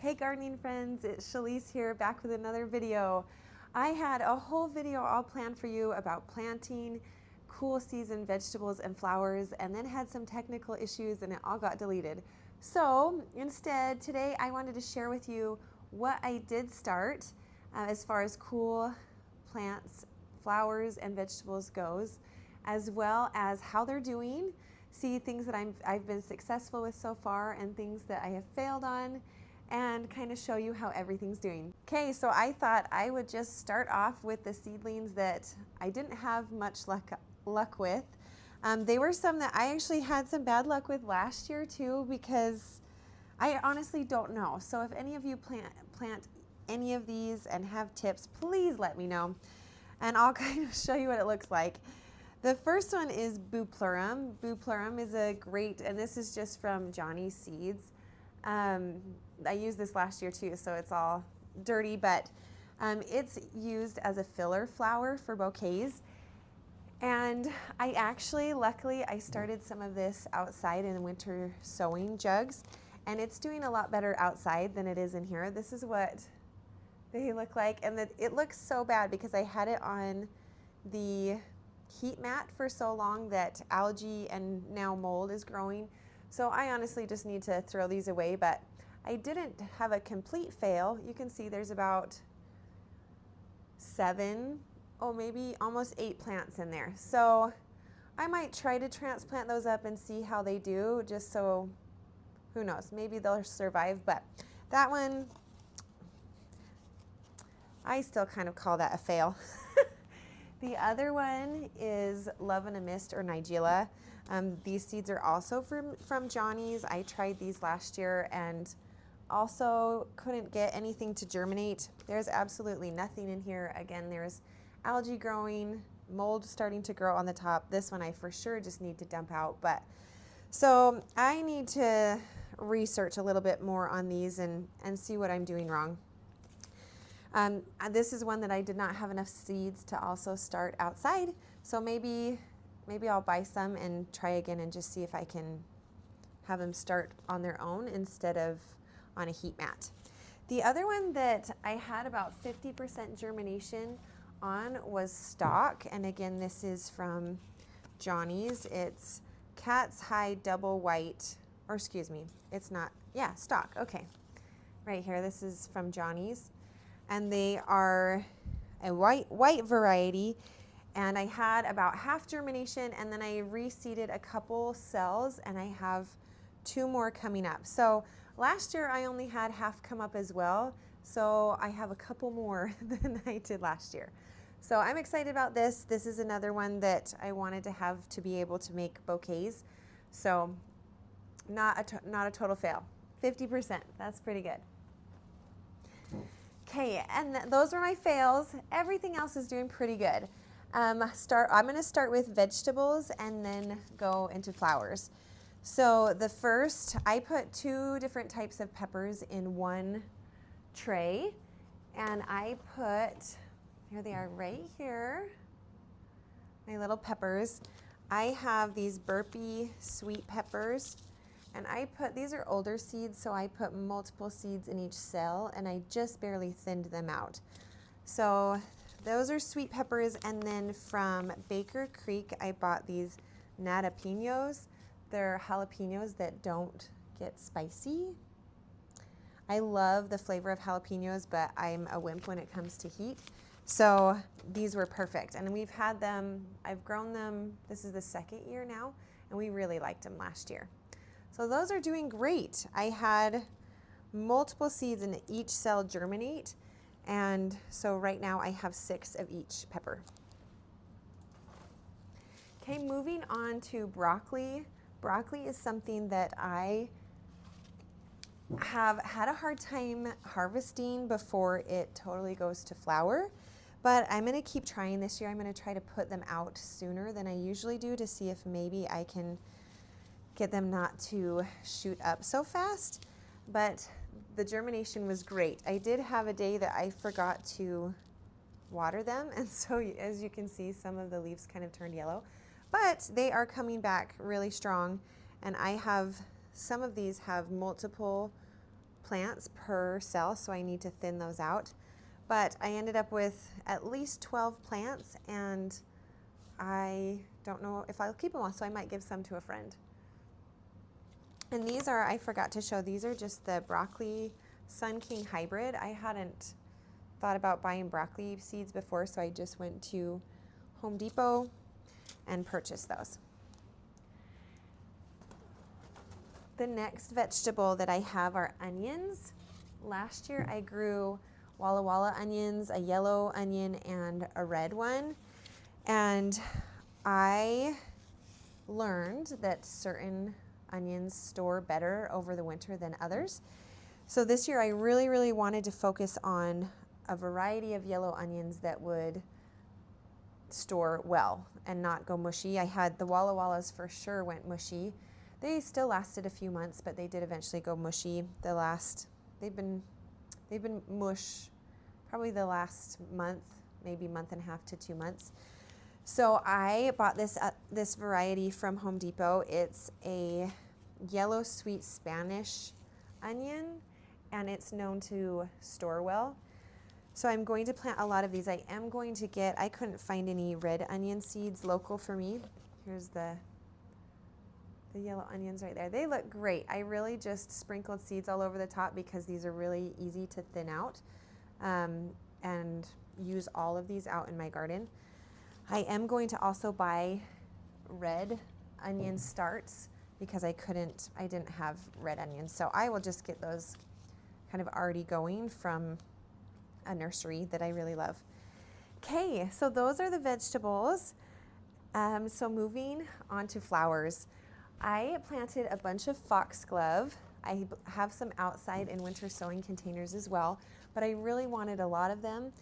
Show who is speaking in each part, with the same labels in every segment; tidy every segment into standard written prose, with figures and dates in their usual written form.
Speaker 1: Hey gardening friends, it's Shalise here, back with another video. I had a whole video all planned for you about planting cool season vegetables and flowers, and then had some technical issues and it all got deleted. So instead, today I wanted to share with you what I did start as far as cool plants, flowers, and vegetables goes, as well as how they're doing, see things that I've been successful with so far and things that I have failed on, and kind of show you how everything's doing. Okay, so I thought I would just start off with the seedlings that I didn't have much luck with. They were some that I actually had some bad luck with last year too, because I honestly don't know. So if any of you plant any of these and have tips, please let me know, and I'll kind of show you what it looks like. The first one is Buplurum. Buplurum is a great, and this is just from Johnny's Seeds. I used this last year too, so it's all dirty, but it's used as a filler flower for bouquets. And I actually, luckily, I started some of this outside in winter sowing jugs, and it's doing a lot better outside than it is in here. This is what they look like, and it looks so bad because I had it on the heat mat for so long that algae and now mold is growing. So I honestly just need to throw these away, but I didn't have a complete fail. You can see there's about 7, maybe almost 8 plants in there. So I might try to transplant those up and see how they do, just so, who knows, maybe they'll survive. But that one, I still kind of call that a fail. The other one is Love in a Mist, or Nigella. These seeds are also from Johnny's. I tried these last year and also couldn't get anything to germinate. There's absolutely nothing in here. Again, there's algae growing, mold starting to grow on the top. This one I for sure just need to dump out. But so I need to research a little bit more on these and see what I'm doing wrong. This is one that I did not have enough seeds to also start outside, so maybe I'll buy some and try again and just see if I can have them start on their own instead of on a heat mat. The other one that I had about 50% germination on was Stock, and again, this is from Johnny's. It's Cat's High Double White, or excuse me, it's not, yeah, Stock, okay. Right here, this is from Johnny's, and they are a white variety, and I had about half germination, and then I reseeded a couple cells, and I have 2 more coming up. So last year I only had half come up as well, so I have a couple more than I did last year. So I'm excited about this. This is another one that I wanted to have to be able to make bouquets. So not a total fail. 50%, that's pretty good. Okay, and those were my fails. Everything else is doing pretty good. I'm gonna start with vegetables and then go into flowers. So the first, I put 2 different types of peppers in one tray, and I put, here they are right here, my little peppers. I have these burpee sweet peppers, and these are older seeds, so I put multiple seeds in each cell, and I just barely thinned them out. So those are sweet peppers, and then from Baker Creek, I bought these natapinos. They're jalapenos that don't get spicy. I love the flavor of jalapenos, but I'm a wimp when it comes to heat. So these were perfect, and we've had them, I've grown them, this is the 2nd year now, and we really liked them last year. So those are doing great. I had multiple seeds in each cell germinate, and so right now I have 6 of each pepper. Okay, moving on to broccoli. Broccoli is something that I have had a hard time harvesting before it totally goes to flower, but I'm gonna keep trying this year. I'm gonna try to put them out sooner than I usually do to see if maybe I can get them not to shoot up so fast, but the germination was great. I did have a day that I forgot to water them, and so as you can see, some of the leaves kind of turned yellow, but they are coming back really strong, and I have, some of these have multiple plants per cell, so I need to thin those out. But I ended up with at least 12 plants, and I don't know if I'll keep them all, so I might give some to a friend. And these are, I forgot to show, these are just the broccoli Sun King hybrid. I hadn't thought about buying broccoli seeds before, so I just went to Home Depot and purchased those. The next vegetable that I have are onions. Last year I grew Walla Walla onions, a yellow onion and a red one. And I learned that certain onions store better over the winter than others. So this year I really wanted to focus on a variety of yellow onions that would store well and not go mushy. I had the Walla Wallas for sure went mushy. They still lasted a few months, but they did eventually go mushy. They've been mush probably the last month, maybe month and a half to 2 months. So I bought this variety from Home Depot. It's a yellow sweet Spanish onion, and it's known to store well. So I'm going to plant a lot of these. I couldn't find any red onion seeds local for me. Here's the yellow onions right there. They look great. I really just sprinkled seeds all over the top because these are really easy to thin out and use all of these out in my garden. I am going to also buy red onion starts because I didn't have red onions. So I will just get those kind of already going from a nursery that I really love. Okay, so those are the vegetables. So moving on to flowers. I planted a bunch of foxglove. I have some outside and winter sowing containers as well, but I really wanted a lot of them.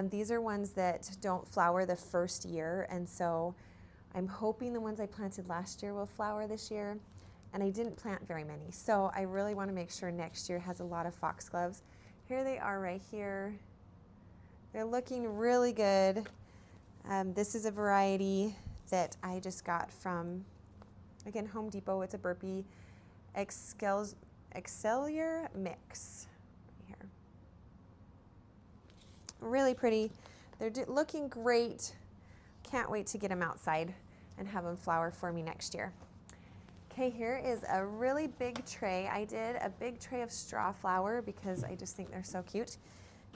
Speaker 1: These are ones that don't flower the first year, and so I'm hoping the ones I planted last year will flower this year, and I didn't plant very many. So I really want to make sure next year has a lot of foxgloves. Here they are right here. They're looking really good. This is a variety that I just got from, again, Home Depot. It's a burpee Excelsior mix. Right here. Really pretty. They're looking great. Can't wait to get them outside and have them flower for me next year. Okay, here is a really big tray. I did a big tray of straw flower because I just think they're so cute.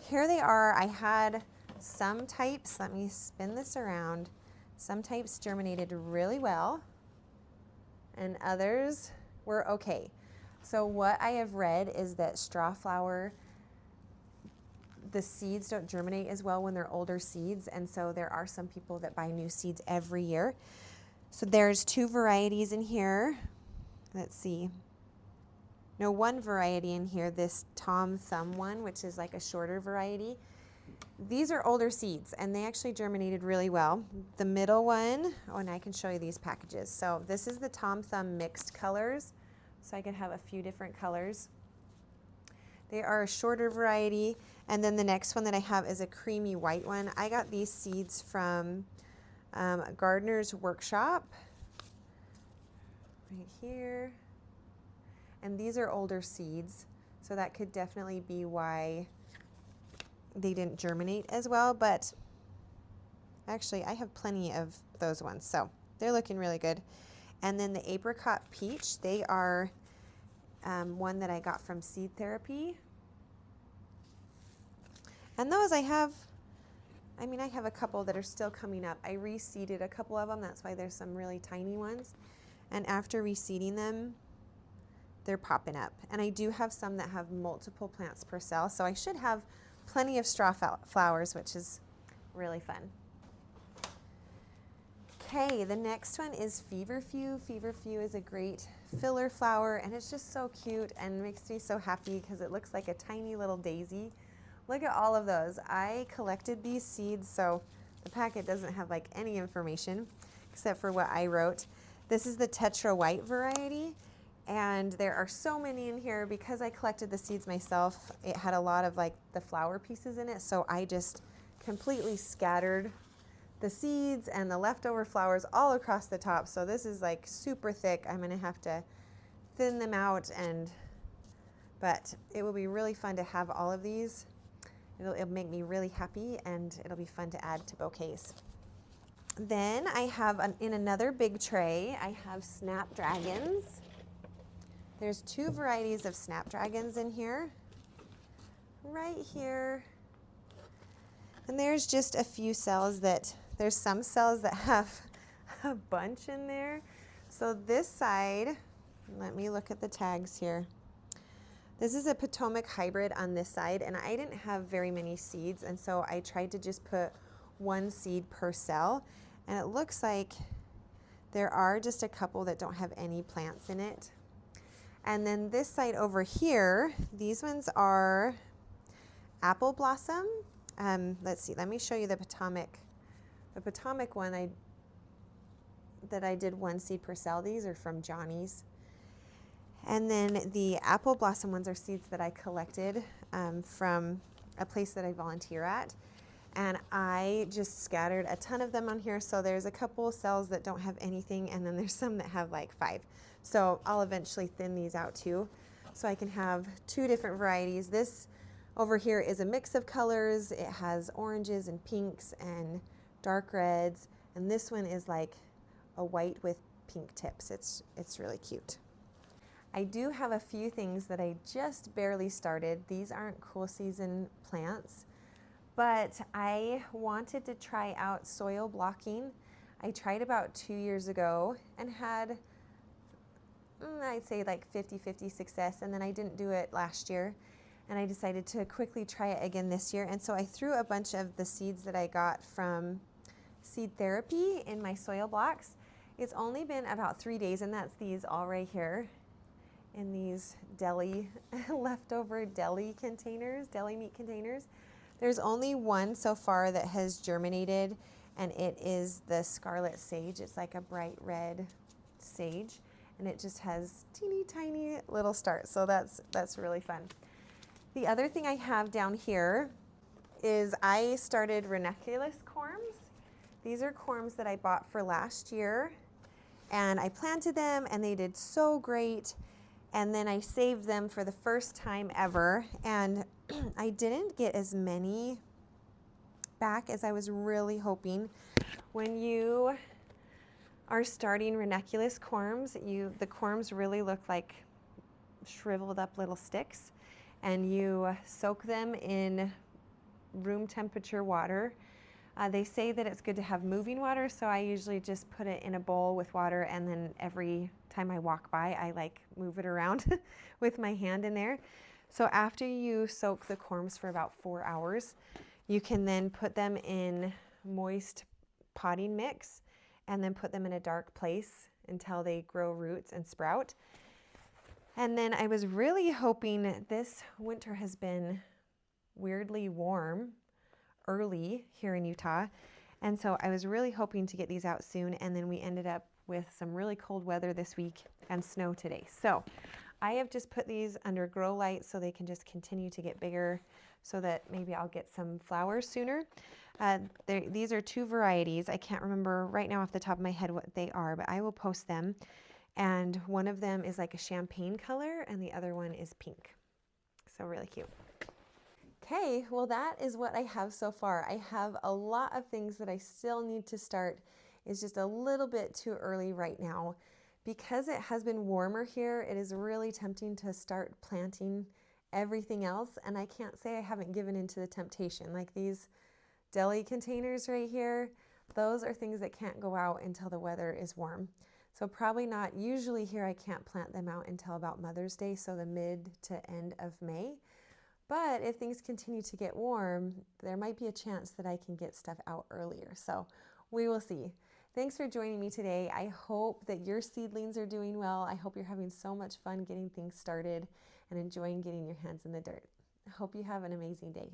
Speaker 1: Here they are. I had some types, let me spin this around. Some types germinated really well and others were okay. So what I have read is that straw flower, the seeds don't germinate as well when they're older seeds, and so there are some people that buy new seeds every year. So there's 2 varieties in here. Let's see. No, 1 variety in here, this Tom Thumb one, which is like a shorter variety. These are older seeds, and they actually germinated really well. The middle one, oh, and I can show you these packages. So this is the Tom Thumb mixed colors, so I can have a few different colors. They are a shorter variety, and then the next one that I have is a creamy white one. I got these seeds from Gardener's Workshop, right here. And these are older seeds, so that could definitely be why they didn't germinate as well, but actually I have plenty of those ones, so they're looking really good. And then the apricot peach, they are one that I got from Seed Therapy. And those I have a couple that are still coming up. I reseeded a couple of them, that's why there's some really tiny ones. And after reseeding them, they're popping up. And I do have some that have multiple plants per cell, so I should have plenty of straw flowers, which is really fun. Okay, the next one is Feverfew. Feverfew is a great filler flower, and it's just so cute and makes me so happy because it looks like a tiny little daisy. Look at all of those. I collected these seeds, so the packet doesn't have like any information except for what I wrote. This is the Tetra White variety, and there are so many in here because I collected the seeds myself. It had a lot of like the flower pieces in it, so I just completely scattered the seeds and the leftover flowers all across the top. So this is like super thick. I'm gonna have to thin them out and but it will be really fun to have all of these. It'll make me really happy, and it'll be fun to add to bouquets. Then I have in another big tray, I have snapdragons. There's 2 varieties of snapdragons in here, right here. And there's just a few cells there's some cells that have a bunch in there. So this side, let me look at the tags here. This is a Potomac hybrid on this side, and I didn't have very many seeds, and so I tried to just put 1 seed per cell. And it looks like there are just a couple that don't have any plants in it. And then this side over here, these ones are apple blossom. Let's see, let me show you the Potomac. The Potomac one that I did 1 seed per cell. These are from Johnny's. And then the apple blossom ones are seeds that I collected from a place that I volunteer at. And I just scattered a ton of them on here. So there's a couple cells that don't have anything, and then there's some that have like 5. So I'll eventually thin these out too, so I can have 2 different varieties. This over here is a mix of colors. It has oranges and pinks and dark reds. And this one is like a white with pink tips. It's really cute. I do have a few things that I just barely started. These aren't cool season plants, but I wanted to try out soil blocking. I tried about 2 years ago and had, I'd say like 50-50 success, and then I didn't do it last year, and I decided to quickly try it again this year. And so I threw a bunch of the seeds that I got from Seed Therapy in my soil blocks. It's only been about 3 days, and that's these all right here in these leftover deli meat containers. There's only one so far that has germinated, and it is the scarlet sage. It's like a bright red sage, and it just has teeny tiny little starts. So that's really fun. The other thing I have down here is I started ranunculus corms. These are corms that I bought for last year, and I planted them, and they did so great. And then I saved them for the first time ever, and I didn't get as many back as I was really hoping. When you are starting ranunculus corms, the corms really look like shriveled up little sticks, and you soak them in room temperature water. They say that it's good to have moving water, so I usually just put it in a bowl with water, and then every time I walk by, I like move it around with my hand in there. So after you soak the corms for about 4 hours, you can then put them in moist potting mix and then put them in a dark place until they grow roots and sprout. And then I was really hoping, this winter has been weirdly warm early here in Utah, and so I was really hoping to get these out soon, and then we ended up with some really cold weather this week and snow today. So I have just put these under grow light so they can just continue to get bigger, so that maybe I'll get some flowers sooner. These are 2 varieties. I can't remember right now off the top of my head what they are, but I will post them. And one of them is like a champagne color, and the other one is pink. So really cute. Okay, well that is what I have so far. I have a lot of things that I still need to start. It's just a little bit too early right now. Because it has been warmer here, it is really tempting to start planting everything else, and I can't say I haven't given into the temptation. Like these deli containers right here, those are things that can't go out until the weather is warm. So probably not. Usually here I can't plant them out until about Mother's Day, so the mid to end of May. But if things continue to get warm, there might be a chance that I can get stuff out earlier. So we will see. Thanks for joining me today. I hope that your seedlings are doing well. I hope you're having so much fun getting things started and enjoying getting your hands in the dirt. I hope you have an amazing day.